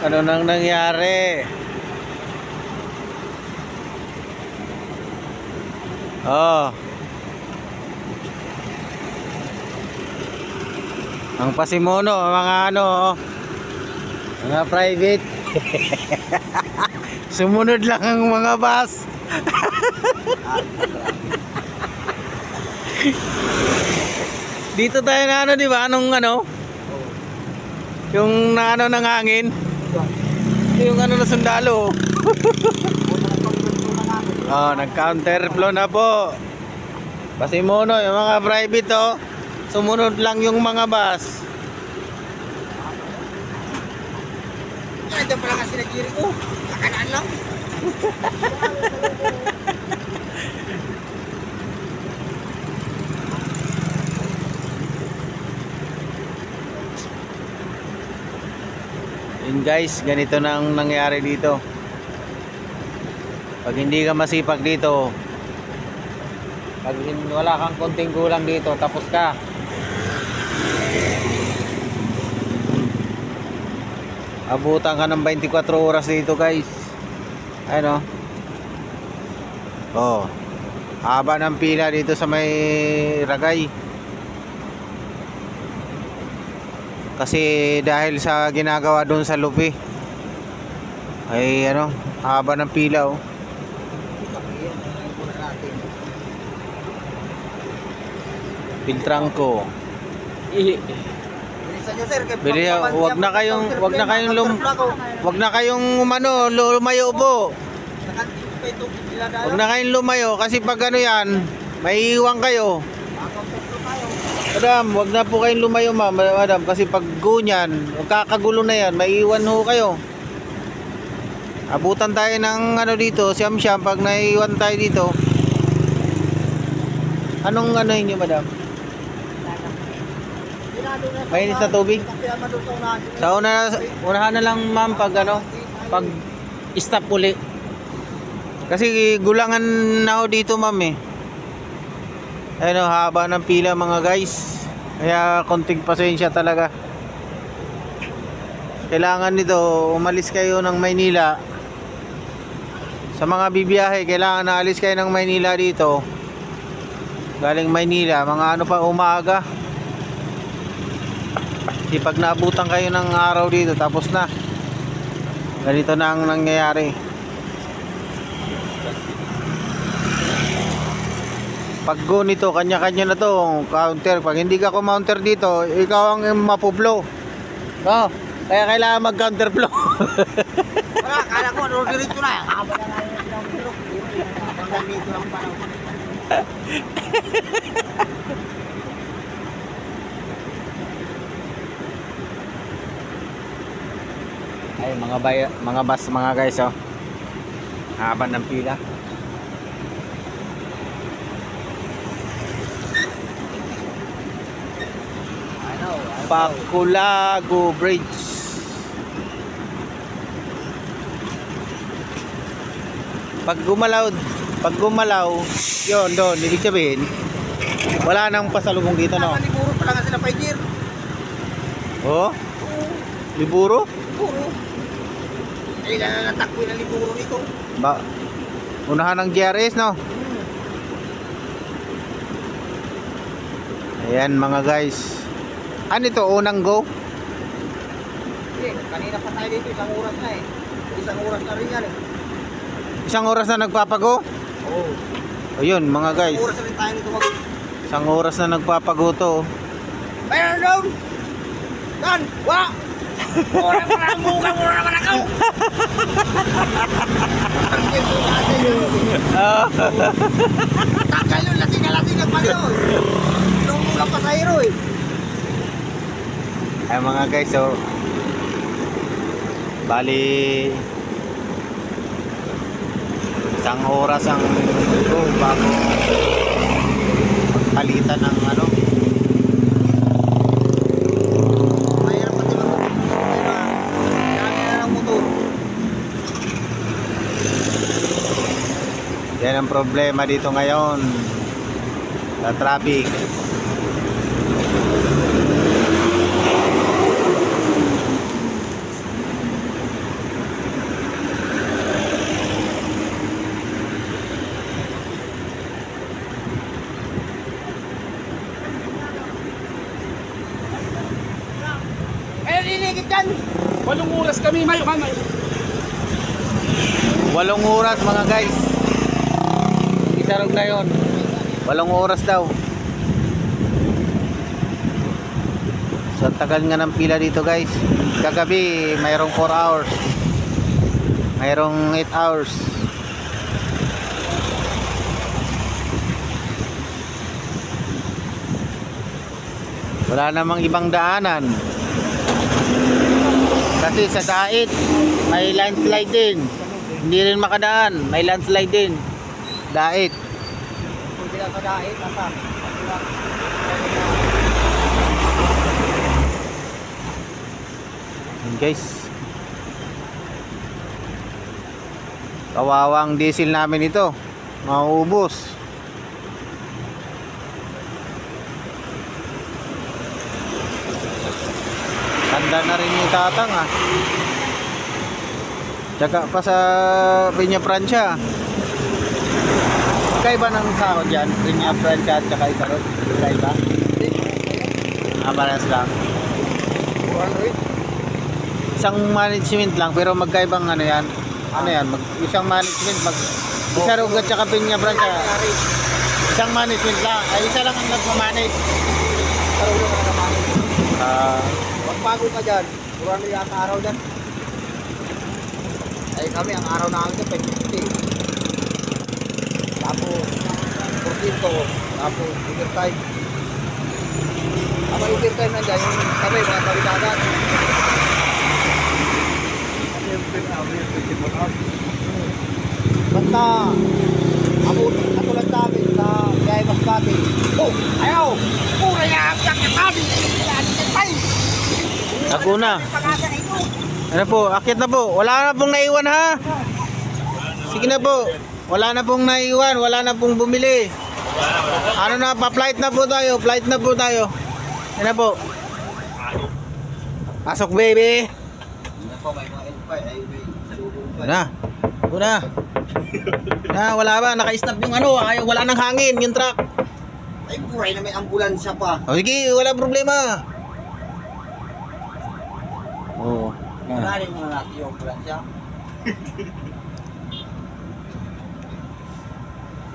Ano nang nangyari? Oh. Ang pasimono, mga ano, oh. Mga private. Sumunod lang ang mga bus. Dito tayo na ano, di ba? Anong ano? Yung na ano ng hangin? Yung ano na sundalo. Oh, nag-counterflow na po. Pasimono, yung mga private oh. Sumunod lang yung mga bus. Nandiyan pala kasi nagkiri ko. Kakanaan lang. Yun guys, ganito nang nangyari dito. Pag hindi ka masipag dito, pag wala kang konting kulang dito, tapos ka. Abutan ka ng 24 oras dito guys. Ayun oh. Haba ng pila dito sa may Ragay. Kasi dahil sa ginagawa doon sa Lupi, ay ano, haba ng pila oh. Piltrangko. Bili, wag na kayong umano, lumayo po. Wag na kayong lumayo kasi pag ano yan, may iwan kayo. Madam, wag na po kayong lumayo madam, kasi pag gunyan, magkakagulo na yan, may iwan ho kayo. Abutan tayo ng ano dito, siyam-siyam pag naiwan tayo dito. Anong ano inyo madam? Mainit na tubig? Sa unahan na lang ma'am pag ano, pag stop uli. Kasi gulangan na ho dito ma'am eh. Ayun, haba ng pila mga guys. Kaya konting pasensya talaga. Kailangan nito umalis kayo ng Maynila. Sa mga bibiyahe, kailangan na alis kayo ng Maynila dito. Galing Maynila, mga ano pa umaga. Di pag naabutan kayo ng araw dito, tapos na. Ganito na ang nangyayari. Pag go nito, kanya-kanya na to counter. Pag hindi ka kumounter dito, ikaw ang mapublo. No? Kaya kailangan mag-counter flow. Wala, kala ko, diretso na yan. Haba na nga yung bulok. Hanggang dito lang pa. Ay, mga bus mga guys oh. Haba ng pila. Pakulago Bridge. Pag gumalaw, yun doon, ibig sabihin wala nang pasalubong dito no. Liburo pa lang sila Pioneer. Oh? Liburo? Liburo. Ay, natakbo na liburo nito. Ba, unahan ng GRS no? Ayan mga guys. Ano ito? Unang go? Hindi, kanina pa tayo dito. Isang oras na eh. Isang oras na rin yan eh. Isang oras na nagpapago? Oo. Ayun mga guys. Isang oras na rin tayo nito mag... Isang oras na nagpapago to. Mayroon doon! Dan! Wala! Mura pa lang buka! Mura naman ako! Takal yun! Lasing ang mali yun! Nung ulang pasahero eh. Ay mga guys, so bali isang oras ang go bago palitan ng ano. Mahirap pati dami na ng motor. Yan ang problema dito ngayon sa traffic. Maliligit yan. 8 oras kami, Mayo. 8 oras mga guys. Isarog na yun. 8 oras daw. So tagal nga ng pila dito guys. Kagabi mayroong 4 hours. Mayroong 8 hours. Wala namang ibang daanan. Kasi sa Dait may landslide din. Hindi rin makadaan. May landslide din. Dait. Kung sila sa dahil, nasa. Yun guys. Kawawang diesel namin ito. Mauubos. Tanda na rin yung tatang ah. Tsaka pa sa Piña Francia. Kaiba ng sahod dyan? Piña Francia at tsaka ito rin? Kaiba? Balance lang. Isang management lang pero magkaibang ano yan? Ano yan? Isang management isa rin at tsaka Piña Francia. Isang management lang. Ay isa lang ang nagmamanage. Magbago ka dyan. Pura na yata araw dyan. Ay kami, ang araw namin ito, 50. Tapos, 14. Tapos, overtime. Ang overtime nandiyan, yung kami, mga kawidagan. Basta, ako lang sabi sa Gaya Mascate. Oh, ayaw! Pura yan! Sakit kami! Laguna. Ano po, akit na po. Wala na pong naiwan ha. Sige na po. Wala na pong naiwan, wala na pong bumili. Ano na, pa-flight na po tayo. Flight na po tayo. Yan na po. Pasok baby. Na. Una. Na, wala ba? Naka-stop yung ano. Ayaw, wala nang hangin yung truck. Ay, buray na may ambulansya pa. O sige, wala problema. Oo. Maralin mo natin yung ambulansya.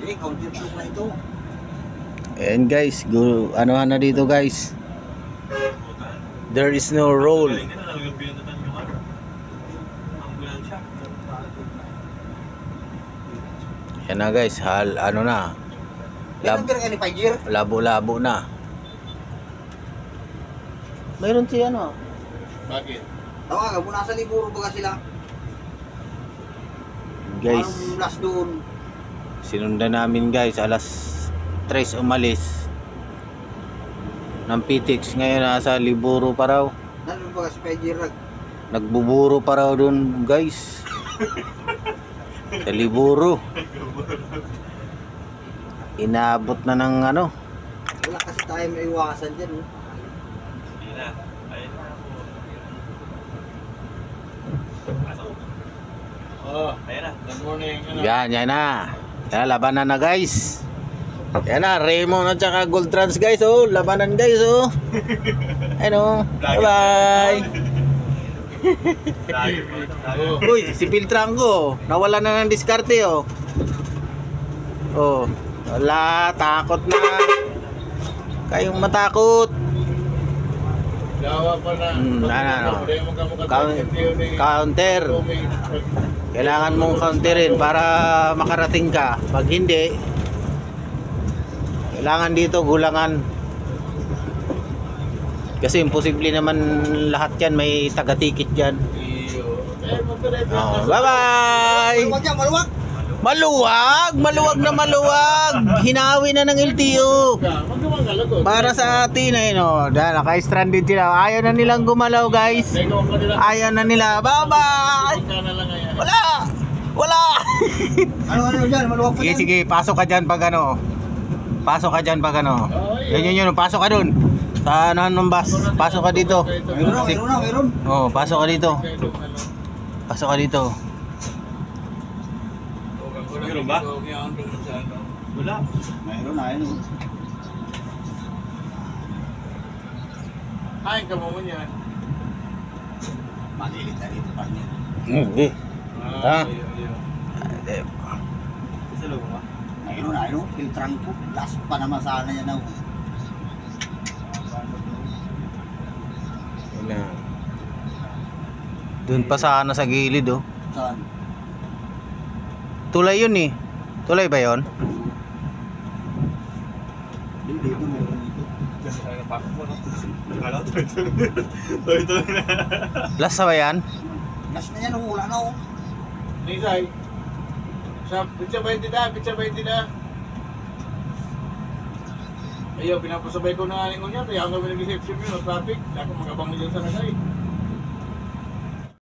Eh, counter proof na ito. Ayan guys, anuhan na dito guys. There is no roll. Yan na guys, ano na. Ilang beer ka ni Pajir? Labo-labo na. Mayroon siya ano. Bakit? Tawagan mo, nasa Liburo ba sila? Guys, Anong last doon? sinundan namin guys, alas 3 umalis ng PTX. Ngayon nasa Liburo pa raw. Nandun ba si Pajir? Nagbuburo pa raw doon guys. Sa Liburo. Inabot na ng ano. Wala kasi tayo maiwasan dyan. Eh. Oh, good morning. Yan na. Yan, labanan na guys. Yan na, Raymond at saka Gold Trans guys, oh. Labanan guys, oh. Ayun, oh. Bye-bye. Uy, si Piltrango, nawala na ng diskarte, oh. Oh, wala, takot na. Kayong matakot. Gawa pa na. Ano. Counter. Kailangan mong counterin para makarating ka. Pag hindi, kailangan dito gulangan. Kasi imposible naman lahat yan. May taga-ticket dyan. Oh, bye-bye! Maluwag yan, maluwag! Maluwag! Maluwag na maluwag! Hinawi na ng LTO. Para sa atin eh, no? Dahil naka-stranded sila. Ayaw na nilang gumalaw, guys. Ayaw na nila. Bye-bye! Wala! Wala! Ano dyan, maluwag pa Sige, dyan? sige. Pasok ka dyan pag ano. Pasok ka dyan pag ano. Yun. Pasok ka dun. Sa ano ng bus. Pasok ka dito. Mayroon. Oh, pasok ka dito. Pasok ka dito. Meron ba? Wala. Mayroon na, ayun. Kain ka mo yan. Magilit na dito pa niya. Hindi. Ah. Sa loob ba? Ayun, filtran ko. Last pa naman sana yan ako. Wala. Doon pa sana sa gilid oh. Saan? Tulay yun eh. Tulay ba yun? Hindi, dito meron dito. Kasi kaya napakot mo, no? Akala ko tuloy-tuloy na. Last na ba yan? Last na yan, wala na oh. Nisay. Pitsa 20 na, pitsa 20 na. Ayaw, pinapasabay ko na aling ko niya. Kaya kami nag-reception yun, traffic. Kaya kung magabang na dyan sa nasay.